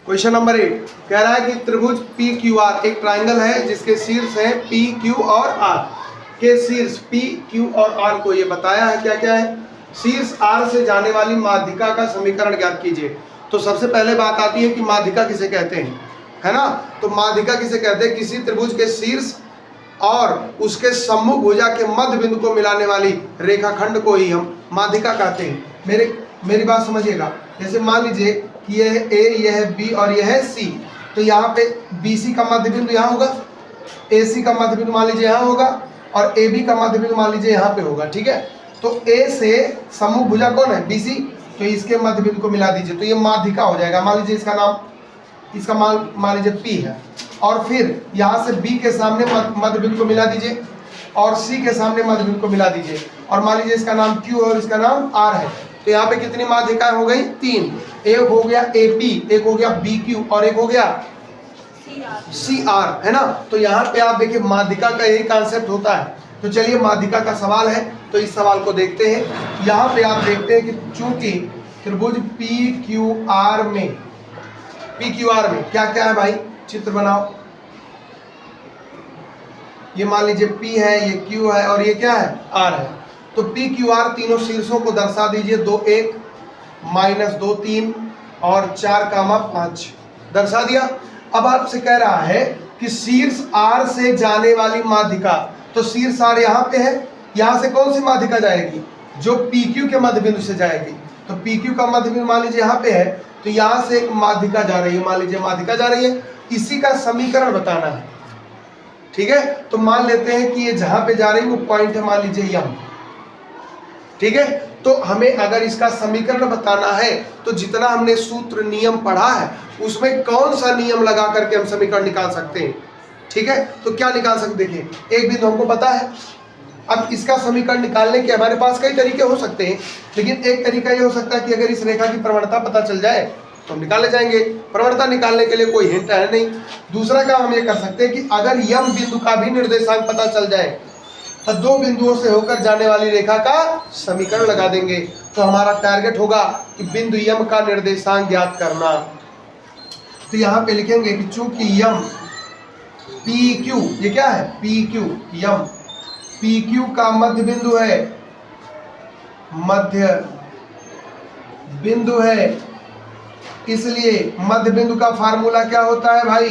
Question number 8 कह रहा है कि त्रिभुज पी क्यू आर एक ट्राइंगल है जिसके शीर्ष है पी क्यू और आर के शीर्ष पी क्यू और आर को ये बताया है क्या क्या है, शीर्ष आर से जाने वाली माध्यिका का समीकरण ज्ञात कीजिए। तो सबसे पहले बात आती है कि माध्यिका किसे कहते हैं, है ना। तो माध्यिका किसे कहते हैं, किसी त्रिभुज के शीर्ष और उसके सम्मुख भुजा के मध्य बिंदु को मिलाने वाली रेखाखंड को ही हम माध्यिका कहते हैं। मेरी बात समझिएगा। जैसे मान लीजिए कि यह है ए, यह है बी और यह है सी, तो यहाँ पे बी सी का मध्य बिंदु यहाँ होगा, ए सी का मध्य बिंदु मान लीजिए यहाँ होगा और ए बी का मध्य बिंदु मान लीजिए यहाँ पे होगा, ठीक है। तो ए से सम्मुख भुजा कौन है, बी सी, तो इसके मध्य बिंदु को मिला दीजिए तो ये माध्यिका हो जाएगा। मान लीजिए इसका मान लीजिए पी है और फिर यहाँ से बी के सामने मध्य बिंदु को मिला दीजिए और सी के सामने मध्य बिंदु को मिला दीजिए और मान लीजिए इसका नाम क्यू और इसका नाम आर है। तो यहाँ पे कितनी माध्यिकाएं हो गई, 3। एक हो गया ए पी, एक हो गया बी क्यू और एक हो गया सी आर, है ना। तो यहाँ पे आप देखिए माध्यिका का यही कॉन्सेप्ट होता है। तो चलिए माध्यिका का सवाल है, तो इस सवाल को देखते हैं। यहाँ पे आप देखते हैं कि चूंकि त्रिभुज पी क्यू आर में क्या क्या है भाई, चित्र बनाओ। ये मान लीजिए P है, ये Q है और ये क्या है, R है। तो P Q R तीनों शीर्षों को दर्शा दीजिए, 2 1 माइनस 2 3 और 4 5 दर्शा दिया। अब आपसे कह रहा है कि शीर्ष R से जाने वाली माध्यिका, तो शीर्ष R यहाँ पे है, यहाँ से कौन सी माध्यिका जाएगी, जो PQ के मध्य बिंदु से जाएगी। तो PQ का मध्य बिंदु मान लीजिए यहाँ पे है, तो यहाँ से एक माध्यिका जा रही है, मान लीजिए माध्यिका जा रही है, इसी का समीकरण बताना है, ठीक है। तो मान लेते हैं कि ये जहां पे जा रही है वो पॉइंट है, मान लीजिए यम, ठीक है। तो हमें अगर इसका समीकरण बताना है तो जितना हमने सूत्र नियम पढ़ा है उसमें कौन सा नियम लगा करके हम समीकरण निकाल सकते हैं, ठीक है। तो क्या निकाल सकते, देखिए एक बिंदु हमको पता है। अब इसका समीकरण निकालने के हमारे पास कई तरीके हो सकते हैं, लेकिन एक तरीका ये हो सकता है कि अगर इस रेखा की प्रवणता पता चल जाए तो हम निकाले जाएंगे। प्रवणता निकालने के लिए कोई हिंट है नहीं। दूसरा काम हम ये कर सकते हैं कि अगर यम बिंदु का भी निर्देशांक पता चल जाए तो 2 बिंदुओं से होकर जाने वाली रेखा का समीकरण लगा देंगे। तो हमारा टारगेट होगा कि बिंदु यम का निर्देशांक ज्ञात करना। तो यहाँ पे लिखेंगे कि चूंकि यम पी क्यू, ये क्या है P Q, M P Q का मध्य बिंदु है, इसलिए मध्य बिंदु का फार्मूला क्या होता है भाई,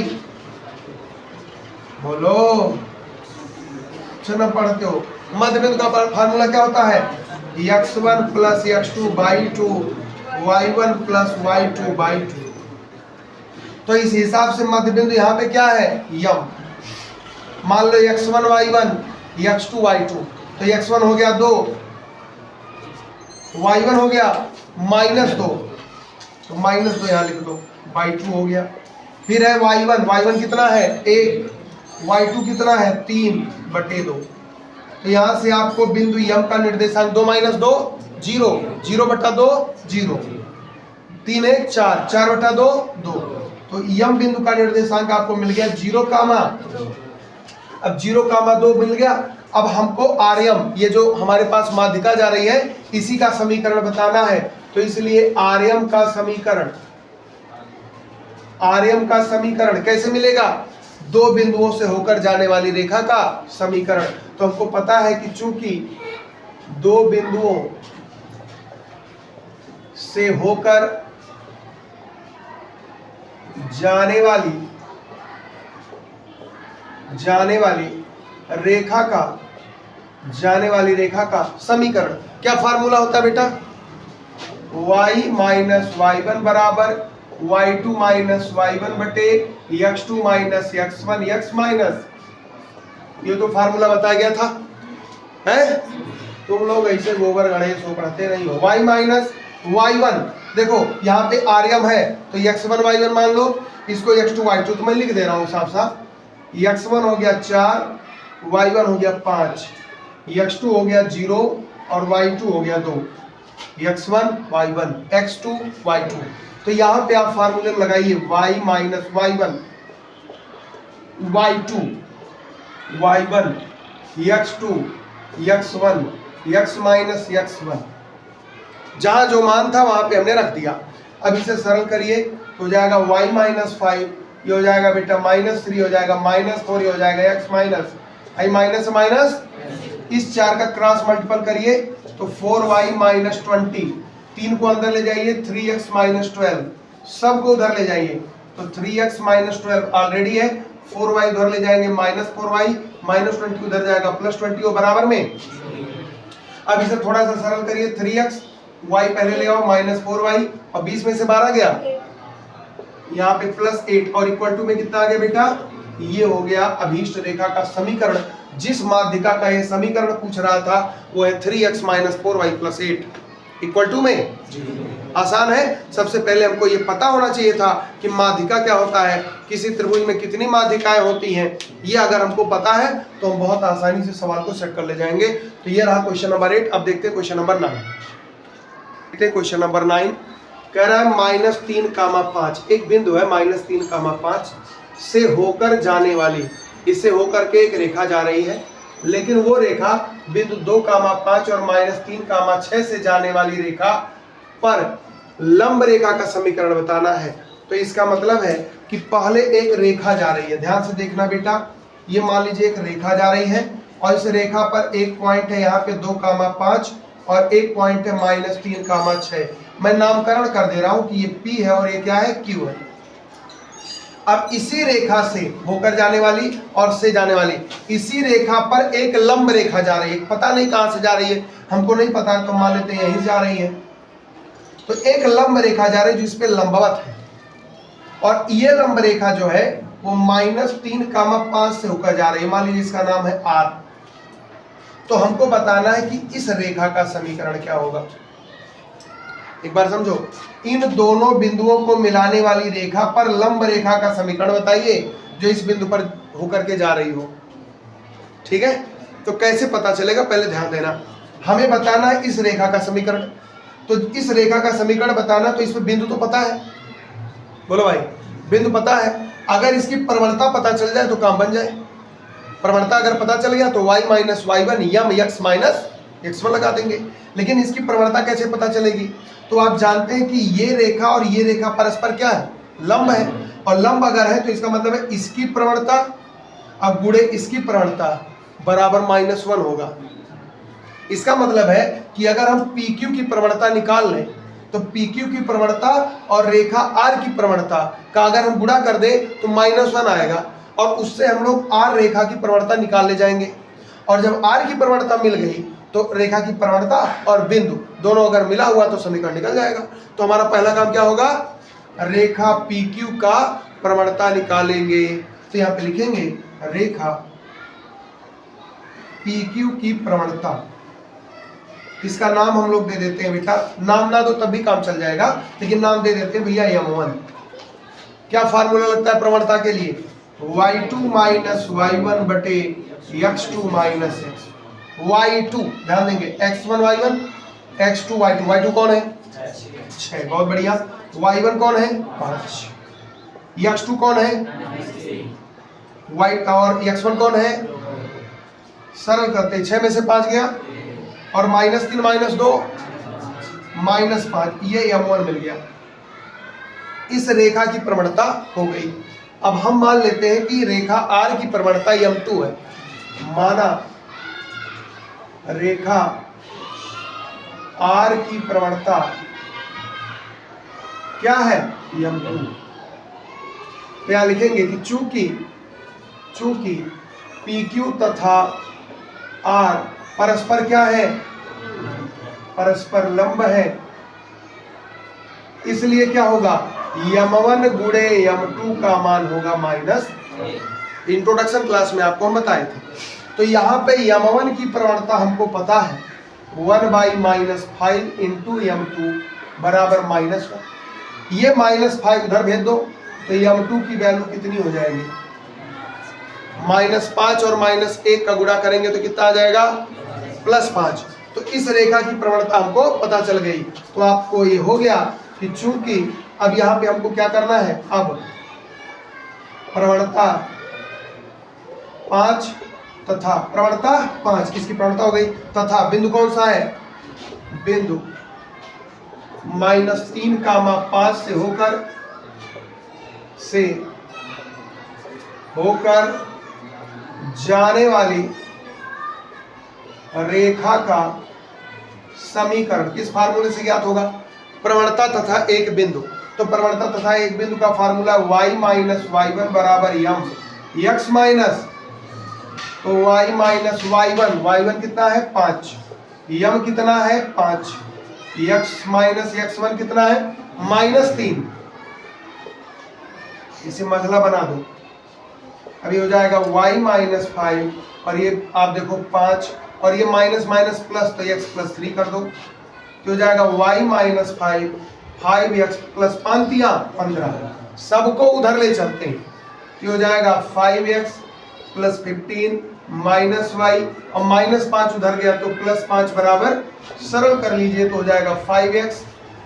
बोलो, सुना पढ़ते हो। मध्य बिंदु का फार्मूला क्या होता है, x1 plus x2 by 2 y1 plus y2 by 2। तो इस हिसाब से मध्य बिंदु यहाँ पे क्या है, यम। मान लो x1 y1 x2 y2, तो x1 हो गया 2, y1 हो गया -2, तो -2 यहाँ लिख दो, y2 हो गया। फिर है y1 कितना है 1, y2 कितना है 3/2। तो यहाँ से आपको बिंदु यम का निर्देशांक 2 - 2 0, 0/2 0, 3 1 4, 4/2 2। तो यम बिंदु का निर्देशांक आपको मिल गया 0, अब 0, 2 मिल गया। अब हमको आर्यम, ये जो हमारे पास माध्यिका जा रही है, इसी का समीकरण बताना है। तो इसलिए आर्यम का समीकरण कैसे मिलेगा, 2 बिंदुओं से होकर जाने वाली रेखा का समीकरण। तो हमको पता है कि चूंकि 2 बिंदुओं से होकर जाने वाली रेखा का समीकरण क्या फार्मूला होता है बेटा, y माइनस y1 बराबर y2 माइनस y1 बटे x2 minus x1 x minus, ये तो फार्मूला बताया गया था, है। तुम लोग ऐसे गोबर गणेश हो पढ़ते नहीं हो। y माइनस y1, देखो यहाँ पे आर्यम है तो x1 y1 मान लो, इसको x2 y2 तो मैं लिख दे रहा हूँ साफ साफ। x1 हो गया 4, y1 हो गया 5, x2 हो गया 0 और y2 हो गया 2, x1 y1 x2 y2। तो यहाँ पे आप फार्मूले में लगाइए y minus y1 y2 y1 x2 x1 x minus x1, जहां जो मान था वहां पे हमने रख दिया। अब इसे सरल करिए, तो हो जाएगा y माइनस 5, ये हो जाएगा बेटा -3 हो जाएगा, -4 ये हो जाएगा x minus i minus minus, इस 4 का क्रॉस मल्टीपल करिए तो 4y माइनस 20, 3 को अंदर ले जाइए 3x माइनस 12, सब को उधर ले जाइए तो 3x माइनस 12 ऑलरेडी है, 4y उधर ले जाएंगे -4y माइनस 20 उधर जाएगा +20 और बराबर में। अब इसे थोड़ा सा सरल करिए, 3x y पहले ले आओ -4y और 20 में से 12 गया, यहाँ पे +8 और इक्वल टू में कितना आ गया बेटा, ये हो गया अभीष्ट रेखा का समीकरण। जिस माध्यिका का ये समीकरण पूछ रहा था वो है 3x minus 4y plus 8 equal to में। आसान है। सबसे पहले हमको ये पता होना चाहिए था कि माध्यिका क्या होता है, किसी त्रिभुज में कितनी माध्यिकाएं होती हैं, ये अगर हमको पता है तो हम बहुत आसानी से सवाल को सेट कर ले जाएंगे। तो ये रहा क्वेश्चन नंबर 8। अब देखते हैं क्वेश्चन नंबर 9। देखते हैं क्वेश्चन नंबर 9 कह रहा है -3,5 एक बिंदु है -3,5 से होकर जाने वाली, इससे होकर के एक रेखा जा रही है, लेकिन वो रेखा बिंदु 2,5 और -3,6 से जाने वाली रेखा पर लंब रेखा का समीकरण बताना है। तो इसका मतलब है कि पहले एक रेखा जा रही है, ध्यान से देखना बेटा, ये मान लीजिए एक रेखा जा रही है और इस रेखा पर एक पॉइंट है यहाँ पे 2,5 और एक पॉइंट है -3,6। मैं नामकरण कर दे रहा हूं कि ये P है और ये क्या है, Q है। अब इसी रेखा से होकर जाने वाली और से जाने वाली, इसी रेखा पर एक लंब रेखा जा रही है, पता नहीं कहां से जा रही है, हमको नहीं पता, तो मान लेते हैं यहीं जा रही है। तो एक लंब रेखा जा रही है जो इस पे लंबवत है, और ये लंब रेखा जो है वो -3,5 से होकर जा रही है, मान लीजिए इसका नाम है R। तो हमको बताना है कि इस रेखा का समीकरण क्या होगा। एक बार समझो, इन दोनों बिंदुओं को मिलाने वाली रेखा पर लंब रेखा का समीकरण बताइए जो इस बिंदु पर होकर के जा रही हो। ठीक है, तो कैसे पता चलेगा, पहले ध्यान देना, हमें बताना है इस रेखा का समीकरण। तो इस रेखा का समीकरण बताना, तो इसमें बिंदु तो पता है, बोलो भाई, बिंदु पता है। अगर इसकी प्रवणता पता चल जाए तो काम बन जाए। प्रवणता अगर पता चल गया तो y माइनस y1 या x माइनस x1 लगा देंगे। लेकिन इसकी प्रवणता कैसे पता चलेगी, तो आप जानते हैं कि ये रेखा और ये रेखा परस्पर क्या है, लंब है, और लंब अगर है तो इसका मतलब है इसकी प्रवणता अब गुणे इसकी प्रवणता बराबर -1 होगा। इसका मतलब है कि अगर हम PQ की प्रवणता निकाल लें तो PQ की प्रवणता और रेखा R की प्रवणता का अगर हम गुणा कर दें तो -1 आएगा, और उससे हम लोग R रेखा की प्रवणता निकाल ले जाएंगे। और जब R की प्रवणता मिल गई तो रेखा की प्रवणता और बिंदु दोनों अगर मिला हुआ तो समीकरण निकल जाएगा। तो हमारा पहला काम क्या होगा, रेखा PQ का प्रवणता निकालेंगे। तो यहाँ पे लिखेंगे रेखा PQ की प्रवणता, इसका नाम हम लोग दे देते हैं बेटा, नाम ना दो तब भी काम चल जाएगा, लेकिन नाम दे देते हैं भैया M1। क्या फार्मूला लगता है प्रवणता के लिए, y2 माइनस y1 बटे x2 माइनस x। y2 ध्यान देंगे, x1 y1 x2 y2, y2 कौन है 6, बहुत बढ़िया, y1 कौन है 5, x2 कौन है y और x1 कौन है, सरल करते 6 में से 5 गया और -3 -2 -5, ये M1 मिल गया। इस रेखा की प्रवणता हो गई। अब हम मान लेते हैं कि रेखा R की प्रवणता M2 है, माना रेखा R की प्रवणता क्या है M2। तो यहां लिखेंगे कि चूंकि PQ तथा R परस्पर क्या है, परस्पर लंब है, इसलिए क्या होगा, M1 गुणे M2 का मान होगा -1। इंट्रोडक्शन क्लास में आपको हम बताए थे। तो यहाँ पे M1 की प्रवणता हमको पता है 1/-5 इंटू M2 बराबर -1। ये -5 उधर भेज दो तो M2 की वैल्यू कितनी हो जाएगी, -5 और -1 का गुणा करेंगे तो कितना आ जाएगा, +5। तो इस रेखा की प्रवणता हमको पता चल गई। तो आपको ये हो गया कि चूंकि अब यहाँ पे हमको क्या करना है, अब प्रवणता 5 तथा प्रवणता 5, इसकी प्रवणता हो गई, तथा बिंदु कौन सा है, बिंदु -3,5 से होकर से होकर जाने वाली रेखा का समीकरण किस फार्मूले से ज्ञात होगा? प्रवणता तथा एक बिंदु। तो प्रवणता तथा एक बिंदु का फार्मूला y माइनस y1 बराबर यम x माइनस, तो y माइनस y1 कितना है 5, यम कितना है 5, x माइनस x1 कितना है -3। इसे मसला बना दो। अभी हो जाएगा y माइनस 5 और ये आप देखो 5 और ये माइनस माइनस प्लस, तो x प्लस 3 कर दो, तो हो जाएगा y माइनस 5x प्लस 15, सबको उधर ले चलते हैं, तो हो जाएगा 5x प्लस 15 माइनस y और -5 उधर गया तो +5 बराबर, सरल कर लीजिए तो हो जाएगा 5x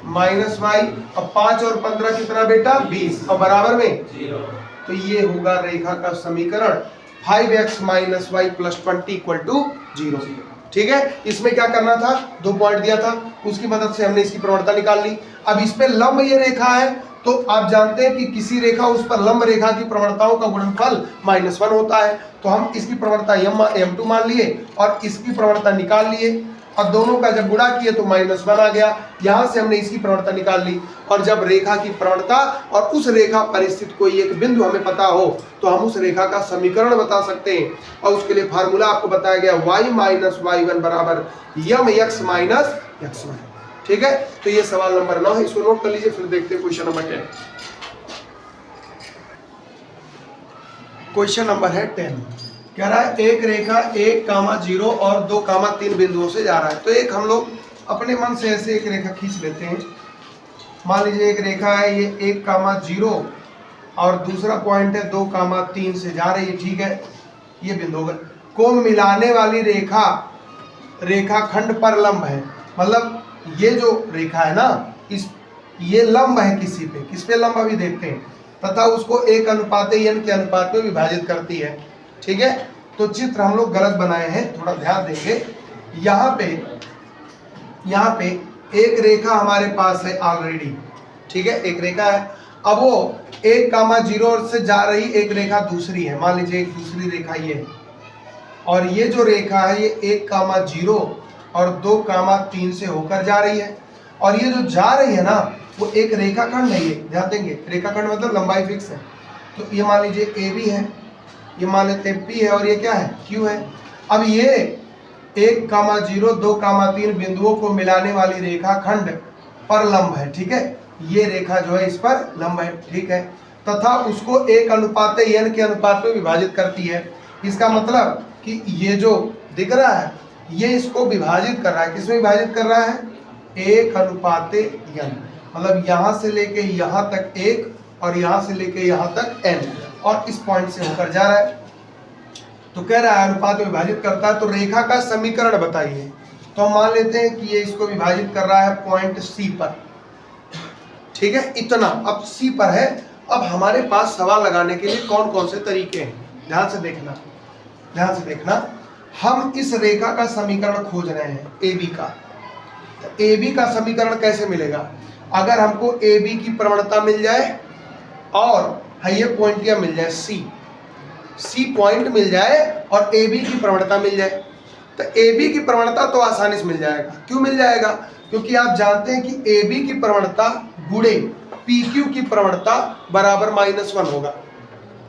माइनस y और 5 और 15 कितना बेटा 20 और बराबर में 0। तो ये होगा रेखा का समीकरण 5x minus y plus 20 equal to 0। ठीक है, इसमें क्या करना था, 2 पॉइंट दिया था, उसकी मदद से हमने इसकी प्रवणता निकाल ली। अब इस पे लंब ये रेखा है, तो आप जानते हैं कि किसी रेखा उस पर लंब रेखा की प्रवणताओं का गुणनफल -1 होता है, तो हम इसकी प्रवणता m2 मान लिए और इसकी प्रवणता निकाल लिए और दोनों का जब गुणा किए तो -1 आ गया। यहां से हमने इसकी प्रवणता निकाल ली और जब रेखा की प्रवणता और उस रेखा पर स्थित कोई एक बिंदु हमें पता हो तो हम उस रेखा का समीकरण बता सकते हैं और उसके लिए फार्मूला आपको बताया गया y माइनस y1 बराबर यम x माइनस x1। ठीक है, तो ये सवाल नंबर 9 है, इसको नोट कर लीजिए। फिर देखते हैं क्वेश्चन नंबर 10। क्वेश्चन नंबर है 10, कह रहा है एक रेखा 1,0 और 2,3 बिंदुओं से जा रहा है। तो एक हम लोग अपने मन से ऐसे एक रेखा खींच लेते हैं। मान लीजिए एक रेखा है ये 1,0 और दूसरा पॉइंट है 2,3 से जा रही है। ठीक है, ये बिंदु को मिलाने वाली रेखा रेखाखंड पर लंब है, मतलब ये जो रेखा है ना ये लंब है किसी पे, किस पे लंब अभी देखते हैं, तथा उसको 1:n के अनुपात में विभाजित करती है। ठीक है, तो चित्र हम लोग गलत बनाए हैं, थोड़ा ध्यान देंगे। यहाँ पे एक रेखा हमारे पास है ऑलरेडी। ठीक है, एक रेखा है, अब वो 1,0 से जा रही एक रेखा दूसरी है, मान लीजिए एक दूसरी रेखा ये है और ये जो रेखा है ये 1,0 और 2,3 से होकर जा रही है और ये जो जा रही है ना वो एक रेखाखंड है। ये ध्यान देंगे, रेखाखंड मतलब लंबाई फिक्स है। तो ये मान लीजिए AB है, ये मान लेते हैं P है और ये क्या है Q है। अब ये 1,0 2,3 बिंदुओं को मिलाने वाली रेखाखंड पर लंब है। ठीक है, ये रेखा जो है इस पर लंब है। ठीक है, तथा उसको 1:n के अनुपात में विभाजित करती है। इसका मतलब कि ये जो दिख रहा है ये इसको विभाजित कर रहा है, किसमें विभाजित कर रहा है 1:n, मतलब यहाँ से लेके यहाँ तक 1 और यहाँ से लेके यहाँ तक n और इस पॉइंट से होकर जा रहा है। तो कह रहा है अनुपात में विभाजित करता है, तो रेखा का समीकरण बताइए। तो हम मान लेते हैं कि ये इसको विभाजित कर रहा है पॉइंट C पर। ठीक है, इतना अब C पर है। अब हमारे पास सवाल लगाने के लिए कौन कौन से तरीके हैं, ध्यान से देखना, ध्यान से देखना। हम इस रेखा का समीकरण खोज रहे हैं AB का। तो AB का समीकरण कैसे मिलेगा, अगर हमको AB की प्रवणता मिल जाए और ये पॉइंटिया मिल जाए C पॉइंट मिल जाए और AB की प्रवणता मिल जाए, तो AB की प्रवणता तो आसानी से मिल जाएगा। क्यों मिल जाएगा, क्योंकि आप जानते हैं कि AB की प्रवणता गुणे PQ की प्रवणता बराबर -1 होगा।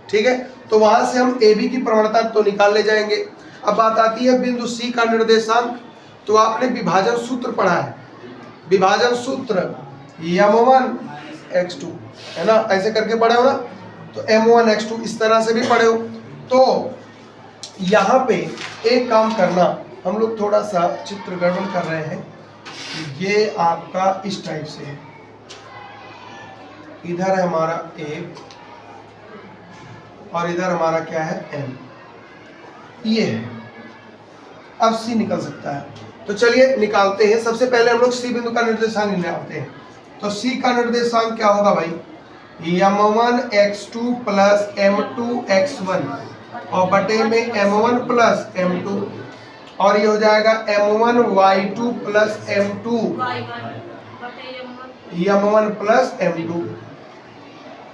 ठीक है, तो वहां से हम AB की प्रवणता तो निकाल ले जाएंगे। अब बात आती है बिंदु C का निर्देशांक। तो आपने विभाजन सूत्र पढ़ा है, विभाजन सूत्र m1x2 है ना, ऐसे करके पढ़े हो ना, तो m1x2 इस तरह से भी पढ़े हो। तो यहाँ पे एक काम करना, हम लोग थोड़ा सा चित्र गड़बड़ कर रहे हैं। ये आपका इस टाइप से है, इधर है हमारा 1 और इधर हमारा क्या है m, ये है। अब C निकल सकता है, तो चलिए निकालते हैं। सबसे पहले हम लोग C बिंदु का निर्देशांक निकालते हैं। तो C का निर्देशांक क्या होगा भाई, m1x2 प्लस m2x1 और बटे में m1 प्लस m2 और ये हो जाएगा m1y2 plus m1 plus m2।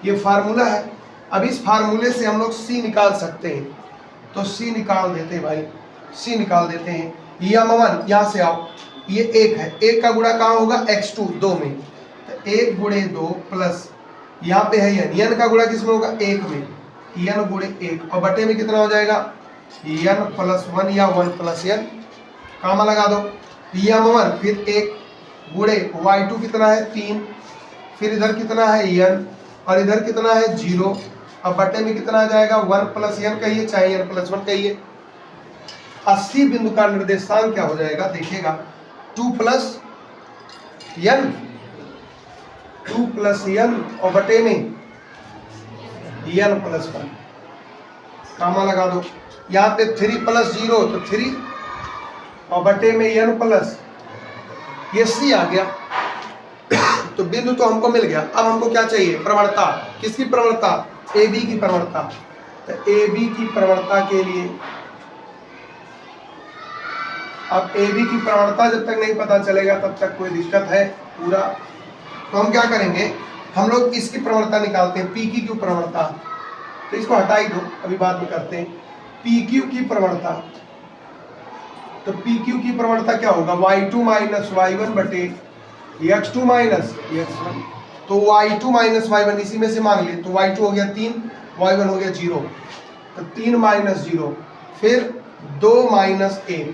ये फार्मूला है। अब इस फार्मूले से हम लोग सी निकाल सकते हैं, तो सी निकाल देते हैं भाई, सी निकाल देते हैं। यम1 यहाँ से आओ, ये 1 है, 1 का गुणा कहाँ होगा x2 2 में, तो 1 गुणे 2 प्लस यहाँ पे है n, n का गुणा किस में होगा 1 में, n गुणे 1 और बटे में कितना हो जाएगा n प्लस 1 या 1 प्लस n, कामा लगा दो। यम1 फिर 1 गुणे y2 कितना है 3, फिर इधर कितना है n और इधर कितना है 0, अब बटे में कितना आ जाएगा 1 प्लस n कहिए चाहे n प्लस 1 कहिए। 80 बिंदु का निर्देशांक क्या हो जाएगा देखिएगा 2 प्लस n और बटे में n प्लस 1, कामा लगा दो। यहाँ पे 3 प्लस 0 तो 3 और बटे में n प्लस, ये सी आ गया। तो बिंदु तो हमको मिल गया। अब हमको क्या चाहिए प्रवणता, किसकी प्रवणता AB की प्रवणता। तो AB की प्रवणता के लिए, अब AB की प्रवणता जब तक नहीं पता चलेगा तब तक कोई दिक्कत है पूरा। तो हम क्या करेंगे, हम लोग इसकी प्रवणता निकालते हैं, PQ की प्रवणता, तो इसको हटा ही दो, अभी बाद में करते हैं। PQ की प्रवणता, तो PQ की प्रवणता क्या होगा y2 माइनस y1 बटे x2 माइनस x1, तो y2 माइनस y1 इसी में से मांग ले, तो y2 हो गया 3, y1 हो गया 0, तो 3 माइनस 0 फिर 2 माइनस 1,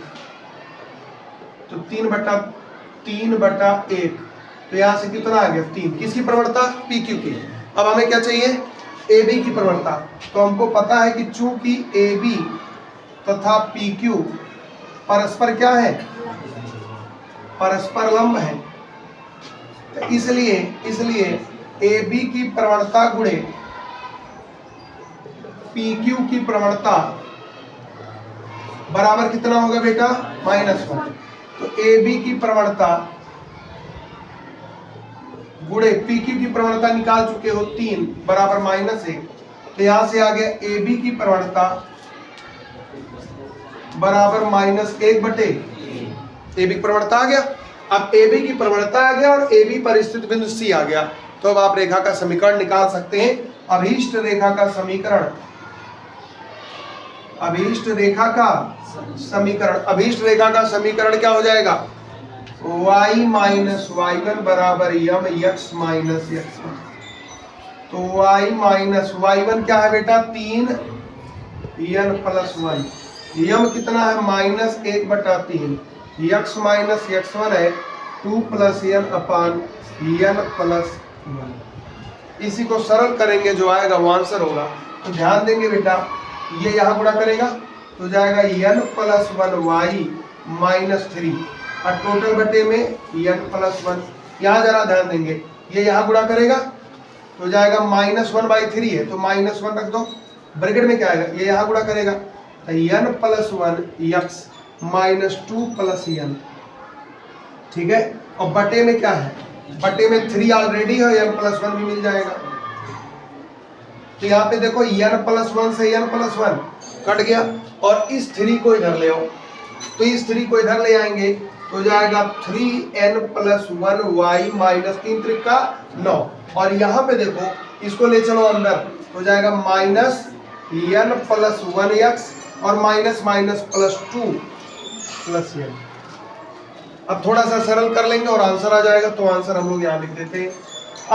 तो 3 बटा 1, तो यहाँ से कितना आ गया 3, किसकी प्रवणता PQ की। अब हमें क्या चाहिए AB की प्रवणता, तो हमको पता है कि चूंकि AB तथा PQ परस्पर क्या है परस्पर लंब है, तो इसलिए AB की प्रवणता गुणे PQ की प्रवणता बराबर कितना होगा बेटा -1। तो AB की प्रवणता गुणे PQ की प्रवणता निकाल चुके हो 3 बराबर -1, तो यहां से आ गया AB की प्रवणता बराबर -1 बटे AB की प्रवणता आ गया। अब AB की प्रवणता आ गया और AB पर स्थित बिंदु C आ गया, तो अब आप रेखा का समीकरण निकाल सकते हैं। अभीष्ट रेखा का समीकरण, अभीष्ट रेखा का समीकरण क्या हो जाएगा y माइनस y1 बराबर यम x माइनस x1। तो y माइनस y1 क्या है बेटा 3 n प्लस 1, यम कितना है -1 बटा 3, x माइनस x1 है 2 प्लस n अपान n प्लस 1। इसी को सरल करेंगे, जो आएगा वो आंसर होगा। तो ध्यान देंगे बेटा, ये यहाँ गुणा करेगा तो जाएगा n प्लस 1 y माइनस 3 और टोटल बटे में n प्लस 1। यहाँ जरा ध्यान देंगे, ये यहाँ गुणा करेगा तो जाएगा -1/3 है, तो -1 रख दो, ब्रैकेट में क्या आएगा, ये यहाँ गुणा करेगा तो n plus 1 x minus 2 plus n, ठीक है। और बटे में क्या है, बटे में 3 ऑलरेडी है, n प्लस 1 भी मिल जाएगा। तो यहाँ पे देखो n प्लस 1 से n प्लस 1 कट गया और इस 3 को इधर ले आओ, तो इस 3 को इधर ले आएंगे तो जाएगा 3n plus 1 y minus 3 Trika 9, और यहाँ पे देखो इसको ले चलो अंदर तो जाएगा -n प्लस 1x और minus minus plus 2 plus n। अब थोड़ा सा सरल कर लेंगे और आंसर आ जाएगा, तो आंसर हम लोग यहाँ लिख देते हैं।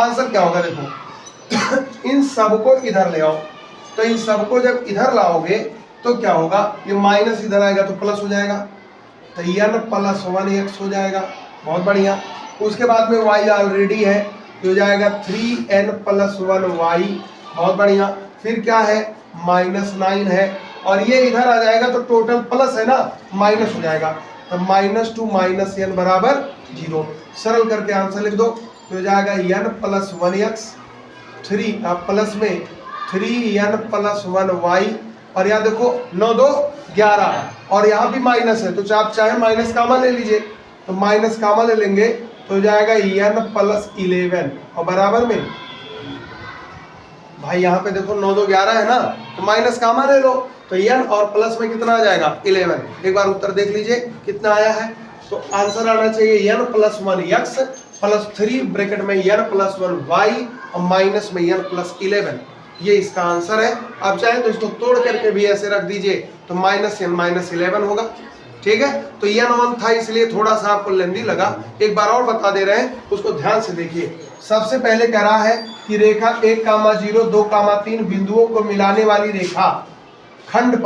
आंसर क्या होगा देखो इन सबको इधर ले आओ, तो इन सबको जब इधर लाओगे तो क्या होगा, ये माइनस इधर आएगा तो प्लस हो जाएगा, तो n प्लस 1x हो जाएगा, बहुत बढ़िया। उसके बाद में y ऑलरेडी है तो हो जाएगा 3n प्लस 1y, बहुत बढ़िया। फिर क्या है -9 है और ये इधर आ जाएगा तो टोटल प्लस है ना, माइनस हो जाएगा, तो -2 माइनस n बराबर 0। सरल करके आंसर लिख दो तो हो जाएगा n प्लस 1x 3 प्लस में 3n प्लस 1y, और यहाँ देखो 9 2 11 और यहाँ भी माइनस है, तो आप चाहे माइनस कामा ले लीजिए, तो माइनस कामा ले लेंगे तो हो जाएगा n प्लस 11 और बराबर में भाई यहाँ पे देखो 9 2 11 है ना, तो माइनस कामा ले लो, तो n और प्लस में कितना आ जाएगा 11। एक बार उत्तर देख लीजिए कितना आया है, तो आंसर आना चाहिए n plus 1x plus 3 bracket में n प्लस 1y और माइनस में n प्लस 11, ये इसका आंसर है। आप चाहें तो इसको तोड़ करके भी ऐसे रख दीजिए तो माइनस n माइनस 11 होगा। ठीक है, तो ये n1 था इसलिए थोड़ा सा आपको लेंदी लगा। एक बार और बता दे रहे हैं, उसको ध्यान से देखिए। सबसे पहले कह रहा है कि रेखा 1,0 2,3 बिंदुओं को मिलाने वाली रेखा खंड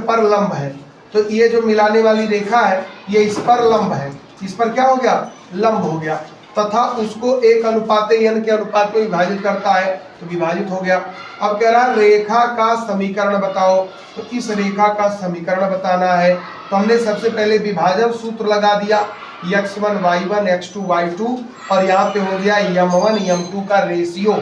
पर लंब है। तो ये जो मिलाने वाली रेखा है ये इस पर लंब है, इस पर क्या हो गया, लंब हो गया, तथा उसको 1:n के अनुपात में विभाजित करता है, तो विभाजित हो गया। अब कह रहा है रेखा का समीकरण बताओ, तो इस रेखा का समीकरण बताना है। तो हमने सबसे पहले विभाजन सूत्र लगा दिया, x1 y1 x2 y2, और यहाँ पे हो गया m1 m2 का रेशियो।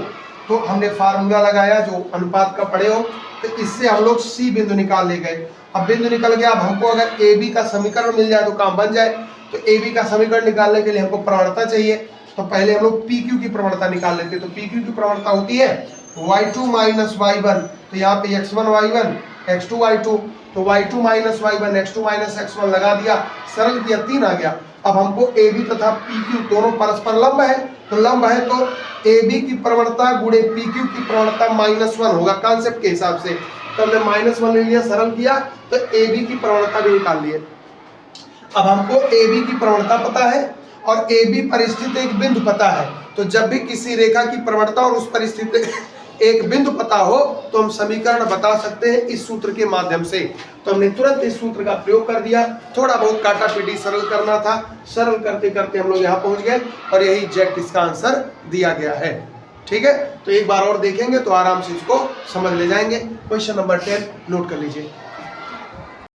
तो हमने फार्मूला लगाया जो अनुपात का पढ़े हो, तो इससे हम लोग C बिंदु निकाल ले गए। अब बिंदु निकल गया, अब हमको अगर AB का समीकरण मिल जाए तो काम बन जाए। तो AB का समीकरण निकालने के लिए हमको प्रवणता चाहिए, तो पहले हम लोग PQ की प्रवणता निकाल लेते हैं। तो PQ की प्रवणता होती है y2 माइनस y1, तो यहाँ पे x1 y1 x2 y2, तो y2 minus y1 x2 minus x1 लगा दिया, सरल किया, 3 आ गया। अब हमको AB तथा PQ दोनों परस्पर लंब है, तो लंब है तो AB की प्रवणता गुणे PQ की प्रवणता -1 होगा कॉन्सेप्ट के हिसाब से। तो हमने -1 ले लिया, सरल किया, तो AB की प्रवणता भी निकाल लिए। अब हमको AB की प्रवणता पता है और AB पर स्थित एक बिंदु पता है। तो जब भी किसी रेखा की प्रवणता और उस पर स्थित एक बिंदु पता हो तो हम समीकरण बता सकते हैं इस सूत्र के माध्यम से। तो हमने तुरंत इस सूत्र का प्रयोग कर दिया। थोड़ा बहुत काटा पीटी सरल करना था, सरल करते करते हम लोग यहाँ पहुंच गए और यही एग्जैक्ट इसका आंसर दिया गया है। ठीक है, तो एक बार और देखेंगे तो आराम से इसको समझ ले जाएंगे। क्वेश्चन नंबर 10 नोट कर लीजिए।